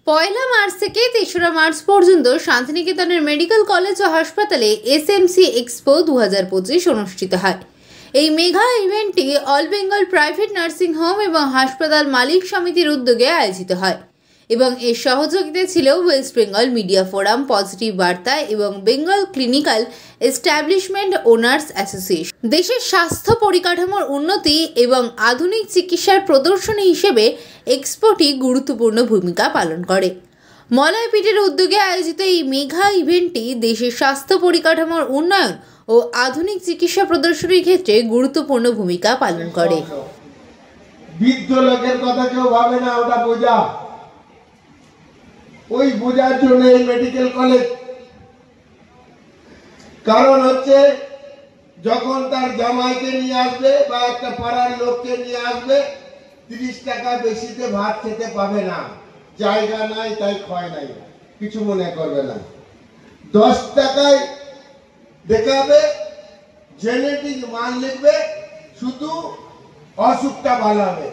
পয়লা March থেকে ৩রা March পর্যন্ত শান্তিনিকেতনের মেডিকেল কলেজ ও হাসপাতালে এসএমসি এক্সপো 2025 অনুষ্ঠিত হয়। এই মেগা ইভেন্টটি all Bengal private nursing home এবং হাসপাতাল মালিক সমিতির উদ্যোগে আয়োজিত হয় এবং এর সহযোগিতায় ছিল West Bengal media forum, positive বার্তা এবং Bengal clinical establishment owners association. দেশের স্বাস্থ্য পরিকাঠামোর উন্নতি এবং আধুনিক চিকিৎসার প্রদর্শনী হিসেবে এক্সপোটি গুরুত্বপূর্ণ ভূমিকা পালন করে। মলয়পীঠের উদ্যোগে আয়োজিত এই মেগা ইভেন্টটি দেশের স্বাস্থ্য পরিকাঠামোর উন্নয়ন ও আধুনিক চিকিৎসা প্রদর্শনীর ক্ষেত্রে গুরুত্বপূর্ণ ভূমিকা পালন করে। বৃদ্ধ লোকের কথা কেউ ভাবে না, ওটা বোঝা, ওই বোঝার জন্য এই মেডিকেল কলেজ। কারণ হচ্ছে যখন তার জামাইকে নিয়ে আসবে বা একটা পাড়ার লোককে নিয়ে আসবে, 30 টাকা বেশিতে ভাত খেতে পাবে না, জায়গা নাই তাই ক্ষয় নাই, কিছু মনে করবে না। 10 টাকায় দেখাবে, জেনেটিক মান লিখবে, শুধু অসুখটা ভালো হবে,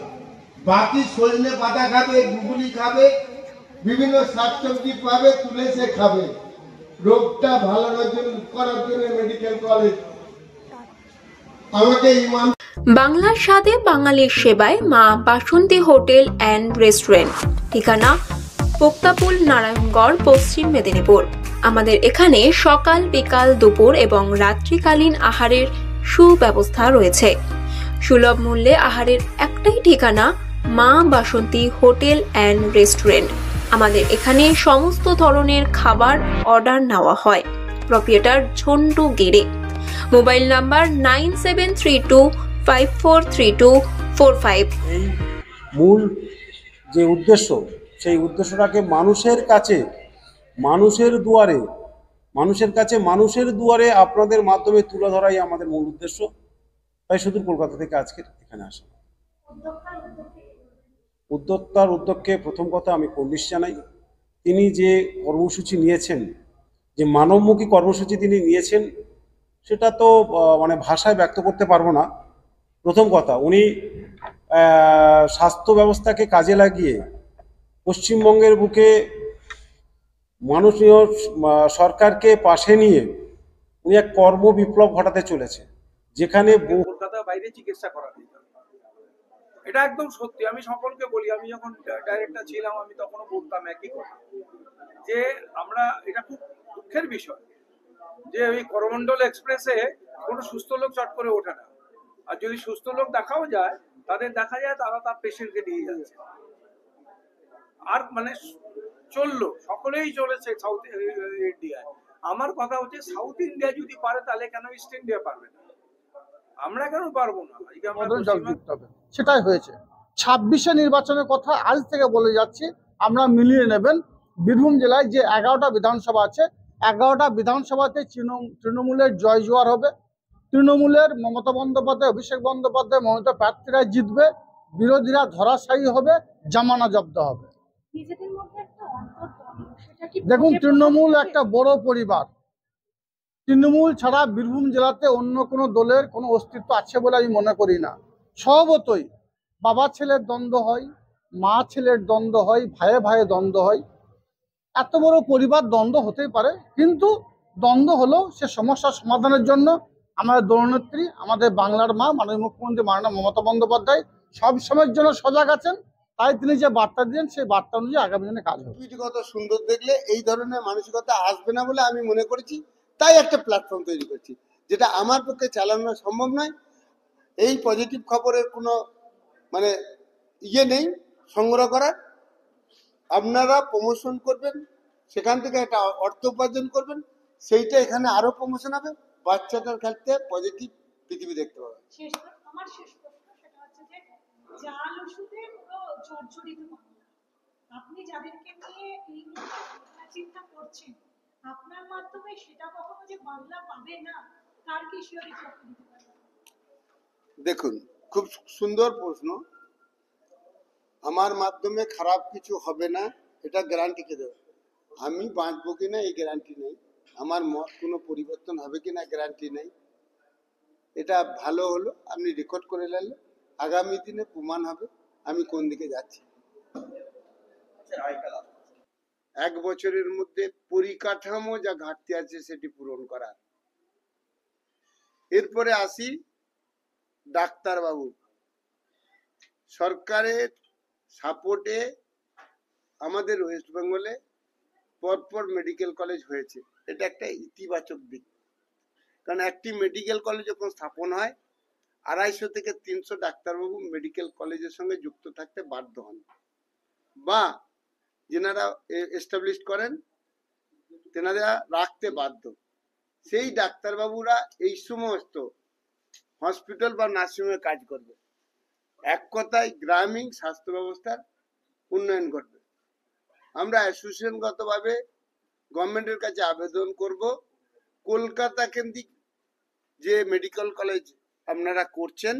বাকি সজনে পাতা খাবে, গুগলি খাবে, বিভিন্ন শাকসবজি পাবে, তুলে সে খাবে। রোগটা ভালো করার জন্য মেডিকেল কলেজ আমাকে ইমান। বাংলার স্বাদে বাঙালির সেবায় মা বাসন্তী হোটেল অ্যান্ড রেস্টুরেন্ট, ঠিকানা পোক্তাপুল, নারায়ণগড়, পশ্চিম মেদিনীপুর। আমাদের এখানে সকাল, বিকাল, দুপুর এবং রাত্রিকালীন আহারের সুব্যবস্থা রয়েছে। সুলভ মূল্যে আহারের একটাই ঠিকানা মা বাসন্তী হোটেল অ্যান্ড রেস্টুরেন্ট। আমাদের এখানে সমস্ত ধরনের খাবার অর্ডার নেওয়া হয়। প্রোপ্রাইটার ঝন্টু গেড়ে। Mobile number 9732543245। এই মূল যে উদ্দেশ্য, সেই উদ্দেশ্যটাকে মানুষের কাছে, মানুষের দুয়ারে আপনাদের মাধ্যমে তুলে ধরাই আমাদের মূল উদ্দেশ্য। তাই শুধু কলকাতা থেকে আজকে এখানে আসা। উদ্যোক্তার উদ্যোগকে প্রথম কথা আমি কুর্নিশ জানাই। তিনি যে কর্মসূচি নিয়েছেন, যে মানবমুখী কর্মসূচি তিনি নিয়েছেন, সেটা তো ভাষায় ব্যক্ত করতে পারবো না। প্রথম কথা, উনি স্বাস্থ্য ব্যবস্থাকে কাজে লাগিয়ে পশ্চিমবঙ্গের বুকে মাননীয় সরকারকে পাশে নিয়ে উনি এক কর্ম বিপ্লব ঘটাতে চলেছে, যেখানে কলকাতার বাইরে চিকিৎসা করা যায়। এটা একদম সত্যি। আমি সকলকে বলি, আমি যখন ডাইরেক্টর ছিলাম আমি তখনও বলতাম একই কথা, যে আমরা, এটা খুব দুঃখের বিষয় যে ওই করমণ্ডল এক্সপ্রেসে কোনো সুস্থ লোক চট করে ওঠে না, আর যদি সুস্থ লোক দেখাও যায় তাদের দেখা যায় তারা তার পেশেন্টকে নিয়ে যাচ্ছে। আর চললো, সকলেই চলেছে সাউথ ইন্ডিয়ায়। আমার কথা হচ্ছে সাউথ ইন্ডিয়া যদি পারে তাহলে কেন ইস্ট ইন্ডিয়া পারবে না? আমরা কেন পারবো না? সেটাই হয়েছে। 26শে নির্বাচনের কথা আজ থেকে বলে যাচ্ছি, আমরা মিলিয়ে নেবেন। বীরভূম জেলায় যে 11টা বিধানসভা আছে, 11টা বিধানসভাতে তৃণমূলের জয় জোয়ার হবে। তৃণমূলের মমতা বন্দ্যোপাধ্যায়, অভিষেক বন্দ্যোপাধ্যায়, মমতা প্রার্থীরা জিতবে, বিরোধীরা ধরাশায়ী হবে, জামানা জব্দ হবে। দেখুন, তৃণমূল একটা বড় পরিবার। তৃণমূল ছাড়া বীরভূম জেলাতে অন্য কোনো দলের কোনো অস্তিত্ব আছে বলে আমি মনে করি না। স্বভাবতই বাবা ছেলের দ্বন্দ্ব হয়, মা ছেলের দ্বন্দ্ব হয়, ভাইয়ে ভাইয়ে দ্বন্দ্ব হয়। এত বড় পরিবার দ্বন্দ্ব হতেই পারে, কিন্তু দ্বন্দ্ব হলেও সে সমস্যার সমাধানের জন্য আমাদের দলনেত্রী, আমাদের বাংলার মা, মাননীয় মুখ্যমন্ত্রী মাননীয় মমতা বন্দ্যোপাধ্যায় সব সময়ের জন্য সজাগ আছেন। তাই তিনি যে বার্তা দিলেন, সেই বার্তা অনুযায়ী আগামী দিনে কাজ হবে। কত সুন্দর দেখলে এই ধরনের মানসিকতা আসবে না বলে আমি মনে করেছি, তাই একটা প্ল্যাটফর্ম তৈরি করছি, যেটা আমার পক্ষে চালানো সম্ভব নয়। এই পজিটিভ খবরের কোনো নেই সংগ্রহ করার। আপনারা প্রমোশন করবেন, সেখান থেকে একটা অর্থ উপার্জন করবেন, সেইটা এখানে আরো প্রমোশন হবে, বাচ্চাটার ক্ষেত্রে পজিটিভ পৃথিবী দেখতে পাবে। আমার শেষ প্রশ্ন সেটা হচ্ছে যে জাল ওষুধে পুরো জর্জরিত বাংলা, আপনি যাদেরকে নিয়ে এই চিন্তা করছেন, আপনার মাধ্যমে সেটা কখনো যে বাংলা পাবে না, তার কি শিওরিটি আপনি দিতে পারবেন? দেখুন, খুব সুন্দর প্রশ্ন। আমার মাধ্যমে খারাপ কিছু হবে না এটা গ্যারান্টি কে দেবে? আমি বাঁচবো কিনা এই গ্যারান্টি নেই, আমার মত কোনো পরিবর্তন হবে কিনা গ্যারান্টি নেই। এটা ভালো হলো, আপনি রেকর্ড করে নিলেন, আগামী দিনে প্রমাণ হবে আমি কোন দিকে যাচ্ছি। 1 বছরের মধ্যে পরিকাঠামো যা ঘাটতি আছে সেটি পূরণ করা। এরপরে আসি ডাক্তারবাবু। সরকারের সাপোর্টে আমাদের ওয়েস্ট বেঙ্গলে পরপর মেডিকেল কলেজ হয়েছে, এটা একটা ইতিবাচক দিক। কারণ একটি মেডিকেল কলেজ যখন স্থাপন হয় 250 থেকে 300 ডাক্তারবাবু মেডিকেল কলেজের সঙ্গে যুক্ত থাকতে বাধ্য হন, বা যেনারা এস্টাবলিশ করেন তেনারা রাখতে বাধ্য। সেই ডাক্তারবাবুরা এই সমস্ত হসপিটাল বা নার্সিংহোমে কাজ করবে। এক কথায় গ্রামীণ স্বাস্থ্য ব্যবস্থার উন্নয়ন ঘটবে। আমরা অ্যাসোসিয়েশনগতভাবে গভর্নমেন্টের কাছে আবেদন করব, কলকাতা কেন্দ্রিক যে মেডিকেল কলেজ আপনারা করছেন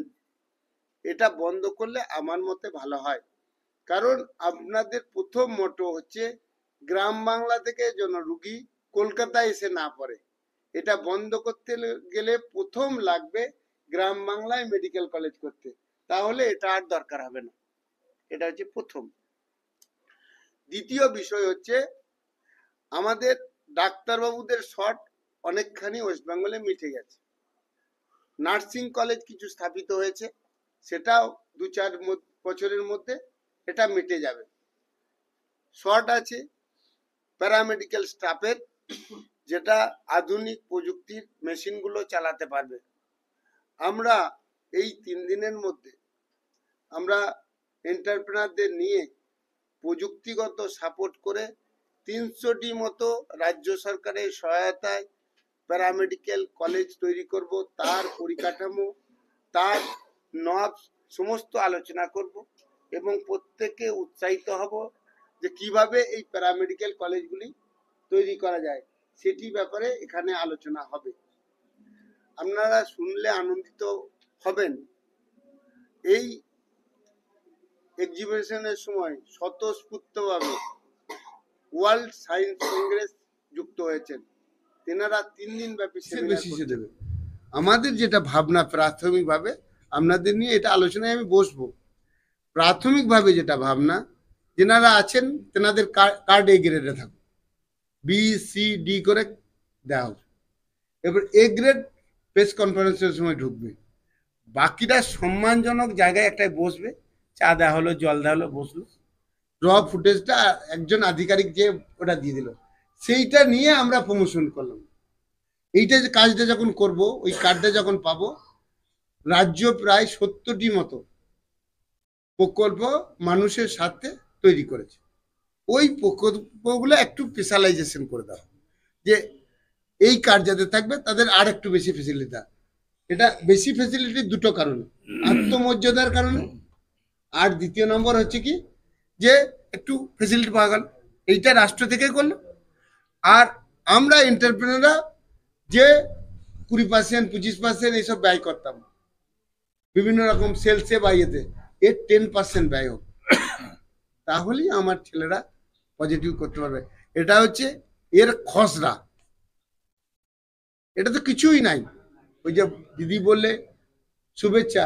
এটা বন্ধ করলে আমার মতে ভালো হয়। কারণ আপনাদের প্রথম মোটো হচ্ছে গ্রাম বাংলা থেকে যেন রুগী কলকাতায় এসে না পড়ে। এটা বন্ধ করতে গেলে প্রথম লাগবে গ্রাম বাংলায় মেডিকেল কলেজ করতে, তাহলে এটা আর দরকার হবে না। এটা হচ্ছে প্রথম। দ্বিতীয় বিষয় হচ্ছে আমাদের ডাক্তারবাবুদের শর্ট অনেকখানি ওয়েস্ট বেঙ্গলে মিটে গেছে। নার্সিং কলেজ কিছু স্থাপিত হয়েছে, সেটাও 2-4 বছরের মধ্যে এটা মিটে যাবে। শর্ট আছে প্যারামেডিক্যাল স্টাফের, যেটা আধুনিক প্রযুক্তির মেশিনগুলো চালাতে পারবে। আমরা এই 3 দিনের মধ্যে আমরা এন্টারপ্রেনারদের নিয়ে প্রযুক্তিগত সাপোর্ট করে 300টি মতো রাজ্য সরকারের সহায়তায় প্যারামেডিক্যাল কলেজ তৈরি করব। তার পরিকাঠামো, তার নবস সমস্ত আলোচনা করব এবং প্রত্যেককে উৎসাহিত হব যে কিভাবে এই প্যারামেডিক্যাল কলেজগুলি তৈরি করা যায়, সেটি ব্যাপারে এখানে আলোচনা হবে। আপনারা শুনলে আনন্দিত হবেন। এই এক্সিবিশনের সময় স্বতঃস্ফূর্তভাবে ওয়ার্ল্ড সায়েন্স কংগ্রেস যুক্ত হয়েছেন। তেনারা 3 দিন ব্যাপী সেমিনার দেবে। আমাদের যেটা ভাবনা প্রাথমিকভাবে আপনাদের নিয়ে এটা আলোচনায় আমি বসবো। প্রাথমিকভাবে যেটা ভাবনা, যেনারা আছেন তেনাদের কার্ড এ গ্রেডে থাকুন, বি সি ডি করে দেওয়া হবে। এবার এ গ্রেড প্রেস কনফারেন্সের সময় ঢুকবে, বাকিরা সম্মানজনক জায়গায় একটাই বসবে, চা দেওয়া হলো, জল দেওয়া হলো, বসলো, র ফুটেজটা একজন আধিকারিক যে ওটা দিয়ে দিল, সেইটা নিয়ে আমরা প্রমোশন করলাম। এইটা যে কাজটা যখন করব, ওই কার্ডটা যখন পাবো, রাজ্য প্রায় 70টি মতো প্রকল্প মানুষের সাথে তৈরি করেছে। ওই প্রকল্পগুলো একটু স্পেশালাইজেশন করে দেওয়া, যে এই কার্ড যাদের থাকবে তাদের আর একটু বেশি ফেসিলিটি। এটা বেশি ফেসিলিটি দুটো কারণে, আত্মমর্যাদার কারণে, আর দ্বিতীয় নম্বর হচ্ছে কি যে একটু ফেসিলিটি পাওয়া গেল, এইটা রাষ্ট্র থেকে করলো। আর আমরা এন্টারপ্রেনাররা যে 20% 25% এইসব ব্যয় করতাম বিভিন্ন রকম সেলসে বা ইয়েতে, এর 10% ব্যয় হোক, তাহলেই আমার ছেলেরা পজিটিভ করতে পারবে। এটা হচ্ছে এর খসড়া, এটা তো কিছুই নাই। ওই যে দিদি বললে শুভেচ্ছা,